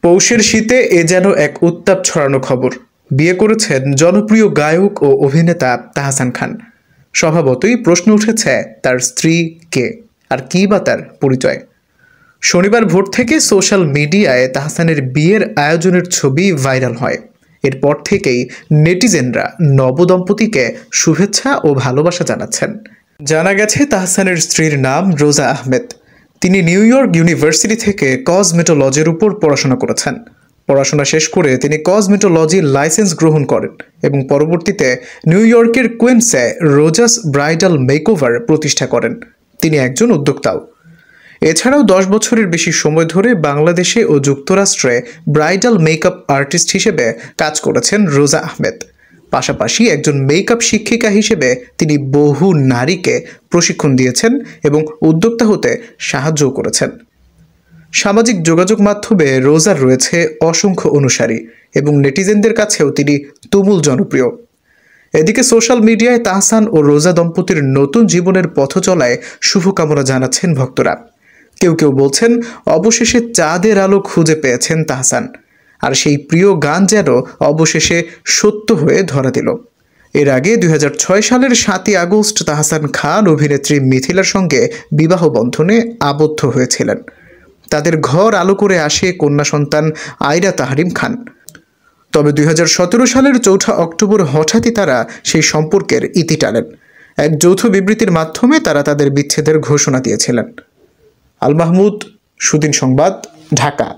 পৌষের শীতে এ যেন এক উত্তাপ ছড়ানো খবর। বিয়ে করেছেন জনপ্রিয় গায়ক ও অভিনেতা তাহসান খান। স্বভাবতই প্রশ্ন উঠেছে তার স্ত্রী কে, আর কী বা তার পরিচয়। শনিবার ভোর থেকে সোশ্যাল মিডিয়ায় তাহসানের বিয়ের আয়োজনের ছবি ভাইরাল হয়। এরপর থেকেই নেটিজেনরা নবদম্পতিকে শুভেচ্ছা ও ভালোবাসা জানাচ্ছেন। জানা গেছে তাহসানের স্ত্রীর নাম রোজা আহমেদ। তিনি নিউ ইয়র্ক ইউনিভার্সিটি থেকে কসমেটোলজির উপর পড়াশোনা করেছেন। পড়াশোনা শেষ করে তিনি কসমেটোলজির লাইসেন্স গ্রহণ করেন এবং পরবর্তীতে নিউ ইয়র্কের কুইন্সে রোজাস ব্রাইডাল মেকওভার প্রতিষ্ঠা করেন। তিনি একজন উদ্যোক্তাও। এছাড়াও 10 বছরের বেশি সময় ধরে বাংলাদেশে ও যুক্তরাষ্ট্রে ব্রাইডাল মেকআপ আর্টিস্ট হিসেবে কাজ করেছেন রোজা আহমেদ। পাশাপাশি একজন মেকআপ শিক্ষিকা হিসেবে তিনি বহু নারীকে প্রশিক্ষণ দিয়েছেন এবং উদ্যোক্তা হতে সাহায্যও করেছেন। সামাজিক যোগাযোগ মাধ্যমে রোজার রয়েছে অসংখ্য অনুসারী এবং নেটিজেনদের কাছেও তিনি তুমুল জনপ্রিয়। এদিকে সোশ্যাল মিডিয়ায় তাহসান ও রোজা দম্পতির নতুন জীবনের পথ চলায় শুভকামনা জানাচ্ছেন ভক্তরা। কেউ কেউ বলছেন অবশেষে চাঁদের আলো খুঁজে পেয়েছেন তাহসান, আর সেই প্রিয় গান যেন অবশেষে সত্য হয়ে ধরা দিল। এর আগে 2006 সালের 7ই আগস্ট তাহসান খান অভিনেত্রী মিথিলার সঙ্গে বিবাহ বন্ধনে আবদ্ধ হয়েছিলেন। তাদের ঘর আলো করে আসে কন্যা সন্তান আয়রা তাহরিম খান। তবে 2017 সালের 4 অক্টোবর হঠাৎই তারা সেই সম্পর্কের ইতি টানেন। এক যৌথ বিবৃতির মাধ্যমে তারা তাদের বিচ্ছেদের ঘোষণা দিয়েছিলেন। আল মাহমুদ, সুদিন সংবাদ, ঢাকা।